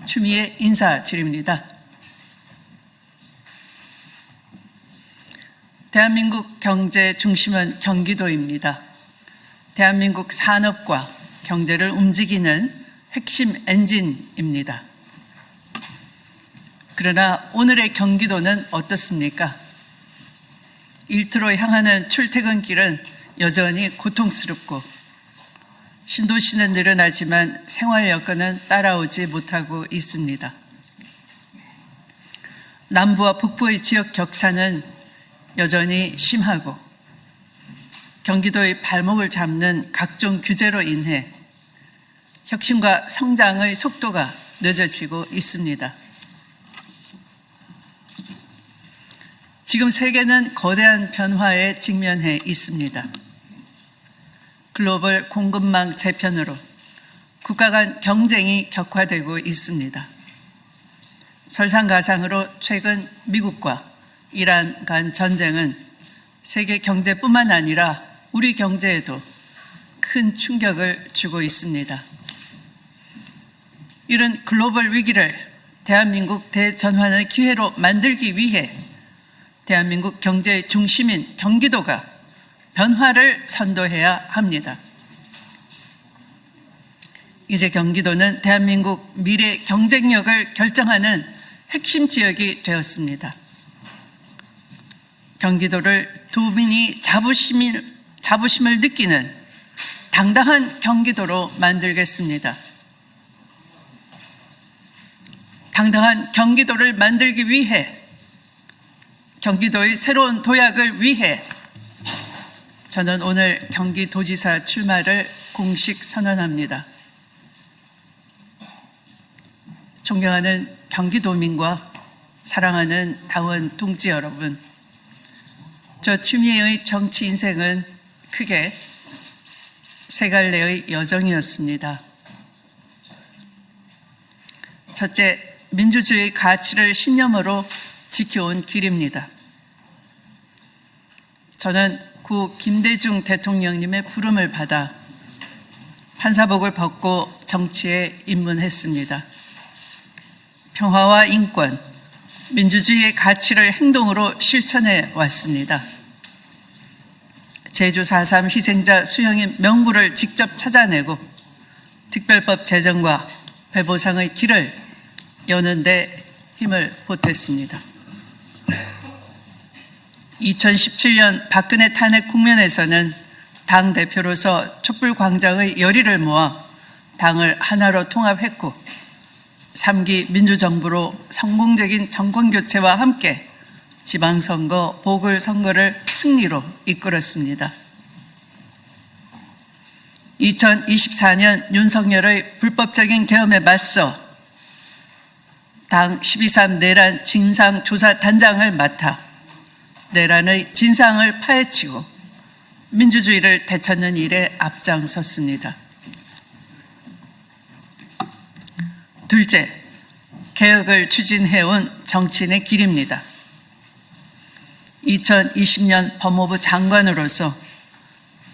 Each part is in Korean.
추미애 인사드립니다. 대한민국 경제 중심은 경기도입니다. 대한민국 산업과 경제를 움직이는 핵심 엔진입니다. 그러나 오늘의 경기도는 어떻습니까? 일터로 향하는 출퇴근길은 여전히 고통스럽고 신도시는 늘어나지만 생활 여건은 따라오지 못하고 있습니다. 남부와 북부의 지역 격차는 여전히 심하고 경기도의 발목을 잡는 각종 규제로 인해 혁신과 성장의 속도가 늦어지고 있습니다. 지금 세계는 거대한 변화에 직면해 있습니다. 글로벌 공급망 재편으로 국가 간 경쟁이 격화되고 있습니다. 설상가상으로 최근 미국과 이란 간 전쟁은 세계 경제뿐만 아니라 우리 경제에도 큰 충격을 주고 있습니다. 이런 글로벌 위기를 대한민국 대전환의 기회로 만들기 위해 대한민국 경제의 중심인 경기도가 변화를 선도해야 합니다. 이제 경기도는 대한민국 미래 경쟁력을 결정하는 핵심 지역이 되었습니다. 경기도를 도민이 자부심을 느끼는 당당한 경기도로 만들겠습니다. 당당한 경기도를 만들기 위해 경기도의 새로운 도약을 위해 저는 오늘 경기도지사 출마를 공식 선언합니다. 존경하는 경기도민과 사랑하는 당원 동지 여러분, 저 추미애의 정치 인생은 크게 세 갈래의 여정이었습니다. 첫째, 민주주의 가치를 신념으로 지켜온 길입니다. 저는 고 김대중 대통령님의 부름을 받아 판사복을 벗고 정치에 입문했습니다. 평화와 인권, 민주주의의 가치를 행동으로 실천해 왔습니다. 제주 4.3 희생자 수형의 명부를 직접 찾아내고 특별법 제정과 배보상의 길을 여는 데 힘을 보탰습니다. 2017년 박근혜 탄핵 국면에서는 당대표로서 촛불광장의 열의를 모아 당을 하나로 통합했고 3기 민주정부로 성공적인 정권교체와 함께 지방선거, 보궐선거를 승리로 이끌었습니다. 2024년 윤석열의 불법적인 계엄에 맞서 당 12.3 내란 진상조사단장을 맡아 내란의 진상을 파헤치고 민주주의를 되찾는 일에 앞장섰습니다. 둘째, 개혁을 추진해온 정치인의 길입니다. 2020년 법무부 장관으로서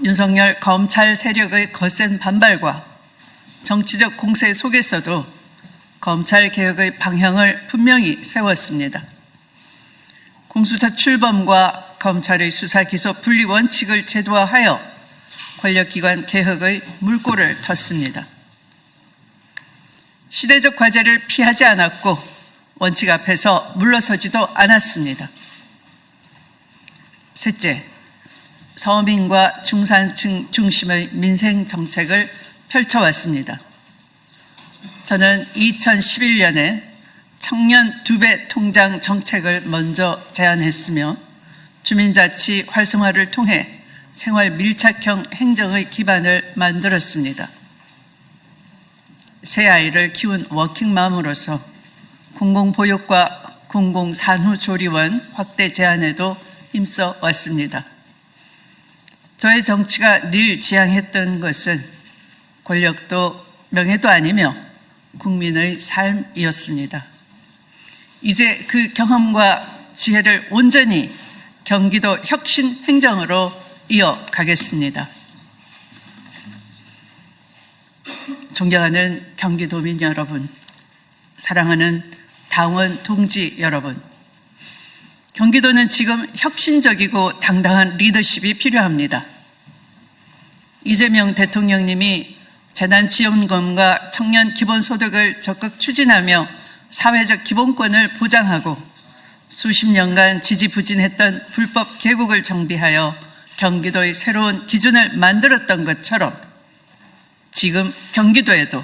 윤석열 검찰 세력의 거센 반발과 정치적 공세 속에서도 검찰 개혁의 방향을 분명히 세웠습니다. 공수처 출범과 검찰의 수사 기소 분리 원칙을 제도화하여 권력기관 개혁의 물꼬를 텄습니다. 시대적 과제를 피하지 않았고 원칙 앞에서 물러서지도 않았습니다. 셋째, 서민과 중산층 중심의 민생 정책을 펼쳐왔습니다. 저는 2011년에 청년 2배 통장 정책을 먼저 제안했으며 주민자치 활성화를 통해 생활 밀착형 행정의 기반을 만들었습니다. 새 아이를 키운 워킹맘으로서 공공보육과 공공산후조리원 확대 제안에도 힘써 왔습니다. 저의 정치가 늘 지향했던 것은 권력도 명예도 아니며 국민의 삶이었습니다. 이제 그 경험과 지혜를 온전히 경기도 혁신 행정으로 이어가겠습니다. 존경하는 경기도민 여러분, 사랑하는 당원 동지 여러분, 경기도는 지금 혁신적이고 당당한 리더십이 필요합니다. 이재명 대통령님이 재난지원금과 청년 기본소득을 적극 추진하며 사회적 기본권을 보장하고 수십 년간 지지부진했던 불법 계곡을 정비하여 경기도의 새로운 기준을 만들었던 것처럼 지금 경기도에도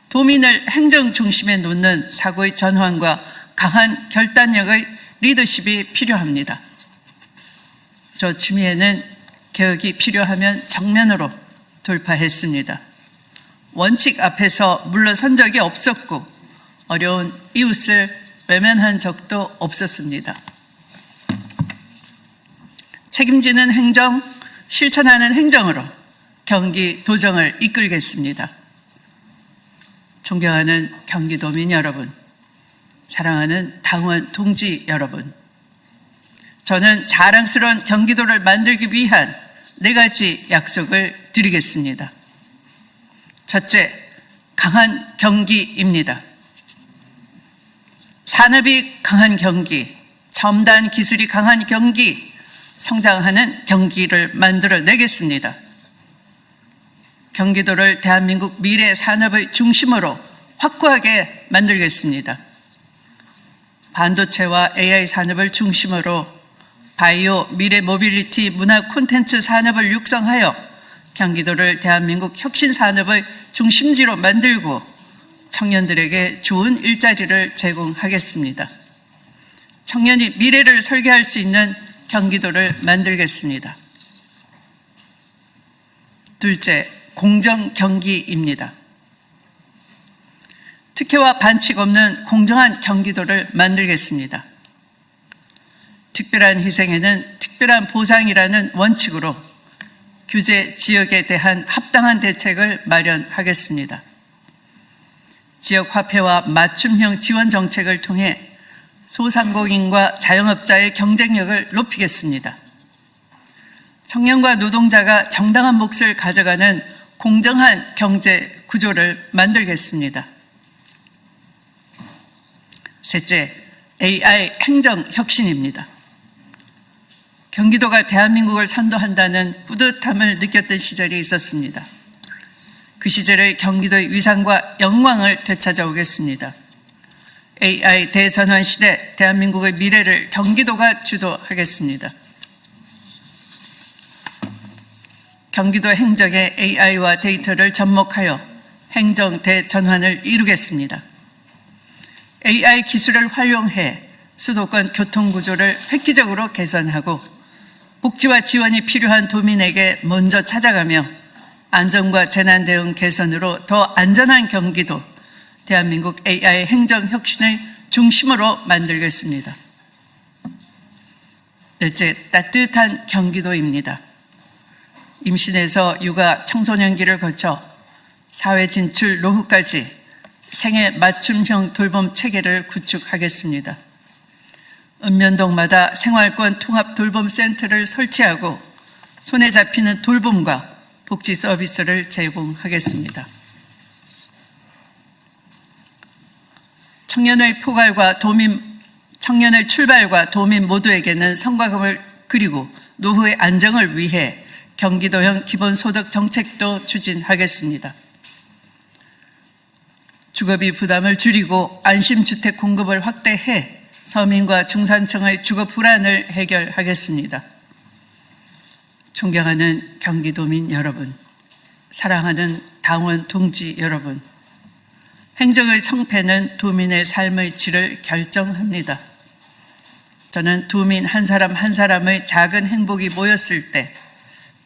도민을 행정 중심에 놓는 사고의 전환과 강한 결단력의 리더십이 필요합니다. 저 추미애는 개혁이 필요하면 정면으로 돌파했습니다. 원칙 앞에서 물러선 적이 없었고 어려운 이웃을 외면한 적도 없었습니다. 책임지는 행정, 실천하는 행정으로 경기도정을 이끌겠습니다. 존경하는 경기도민 여러분, 사랑하는 당원 동지 여러분, 저는 자랑스러운 경기도를 만들기 위한 4가지 약속을 드리겠습니다. 첫째, 강한 경기입니다. 산업이 강한 경기, 첨단 기술이 강한 경기, 성장하는 경기를 만들어내겠습니다. 경기도를 대한민국 미래 산업의 중심으로 확고하게 만들겠습니다. 반도체와 AI 산업을 중심으로 바이오, 미래 모빌리티, 문화 콘텐츠 산업을 육성하여 경기도를 대한민국 혁신 산업의 중심지로 만들고 청년들에게 좋은 일자리를 제공하겠습니다. 청년이 미래를 설계할 수 있는 경기도를 만들겠습니다. 둘째, 공정 경기입니다. 특혜와 반칙 없는 공정한 경기도를 만들겠습니다. 특별한 희생에는 특별한 보상이라는 원칙으로 규제 지역에 대한 합당한 대책을 마련하겠습니다. 지역 화폐와 맞춤형 지원 정책을 통해 소상공인과 자영업자의 경쟁력을 높이겠습니다. 청년과 노동자가 정당한 몫을 가져가는 공정한 경제 구조를 만들겠습니다. 셋째, AI 행정 혁신입니다. 경기도가 대한민국을 선도한다는 뿌듯함을 느꼈던 시절이 있었습니다. 그 시절의 경기도의 위상과 영광을 되찾아오겠습니다. AI 대전환 시대 대한민국의 미래를 경기도가 주도하겠습니다. 경기도 행정에 AI와 데이터를 접목하여 행정 대전환을 이루겠습니다. AI 기술을 활용해 수도권 교통구조를 획기적으로 개선하고 복지와 지원이 필요한 도민에게 먼저 찾아가며 안전과 재난 대응 개선으로 더 안전한 경기도, 대한민국 AI 행정 혁신의 중심으로 만들겠습니다. 넷째, 따뜻한 경기도입니다. 임신에서 육아, 청소년기를 거쳐 사회 진출 노후까지 생애 맞춤형 돌봄 체계를 구축하겠습니다. 읍면동마다 생활권 통합 돌봄 센터를 설치하고 손에 잡히는 돌봄과 복지 서비스를 제공하겠습니다. 청년의 출발과 도민 모두에게는 성과급을 그리고 노후의 안정을 위해 경기도형 기본소득 정책도 추진하겠습니다. 주거비 부담을 줄이고 안심주택 공급을 확대해 서민과 중산층의 주거 불안을 해결하겠습니다. 존경하는 경기도민 여러분, 사랑하는 당원 동지 여러분, 행정의 성패는 도민의 삶의 질을 결정합니다. 저는 도민 한 사람 한 사람의 작은 행복이 모였을 때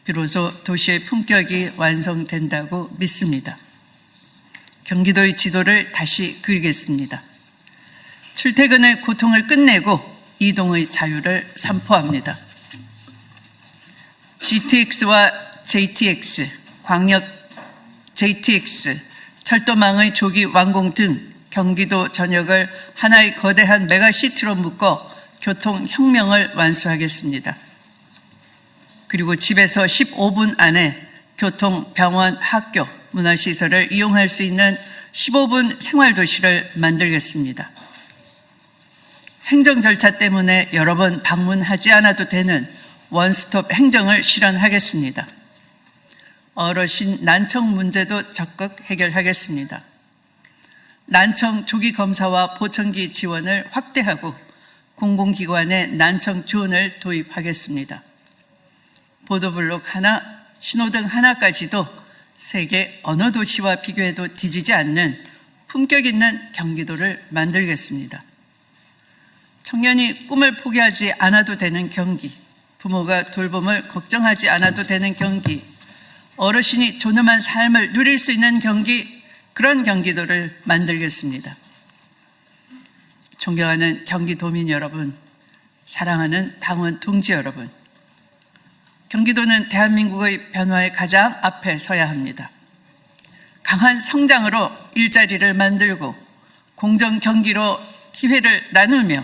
비로소 도시의 품격이 완성된다고 믿습니다. 경기도의 지도를 다시 그리겠습니다. 출퇴근의 고통을 끝내고 이동의 자유를 선포합니다. GTX와 JTX, 광역 JTX, 철도망의 조기 완공 등 경기도 전역을 하나의 거대한 메가시티로 묶어 교통혁명을 완수하겠습니다. 그리고 집에서 15분 안에 교통, 병원, 학교, 문화시설을 이용할 수 있는 15분 생활도시를 만들겠습니다. 행정 절차 때문에 여러 번 방문하지 않아도 되는 원스톱 행정을 실현하겠습니다. 어르신 난청 문제도 적극 해결하겠습니다. 난청 조기 검사와 보청기 지원을 확대하고 공공기관에 난청 존을 도입하겠습니다. 보도블록 하나, 신호등 하나까지도 세계 어느 도시와 비교해도 뒤지지 않는 품격 있는 경기도를 만들겠습니다. 청년이 꿈을 포기하지 않아도 되는 경기, 부모가 돌봄을 걱정하지 않아도 되는 경기, 어르신이 존엄한 삶을 누릴 수 있는 경기, 그런 경기도를 만들겠습니다. 존경하는 경기도민 여러분, 사랑하는 당원 동지 여러분, 경기도는 대한민국의 변화의 가장 앞에 서야 합니다. 강한 성장으로 일자리를 만들고 공정 경기로 기회를 나누며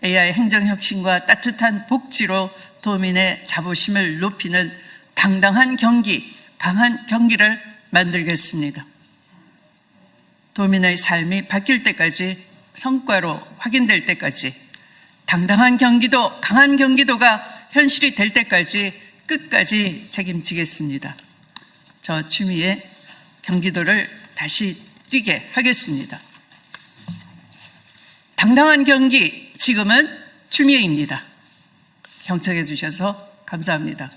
AI 행정혁신과 따뜻한 복지로 도민의 자부심을 높이는 당당한 경기, 강한 경기를 만들겠습니다. 도민의 삶이 바뀔 때까지, 성과로 확인될 때까지, 당당한 경기도, 강한 경기도가 현실이 될 때까지 끝까지 책임지겠습니다. 저 추미애 경기도를 다시 뛰게 하겠습니다. 당당한 경기, 지금은 추미애입니다. 경청해 주셔서 감사합니다.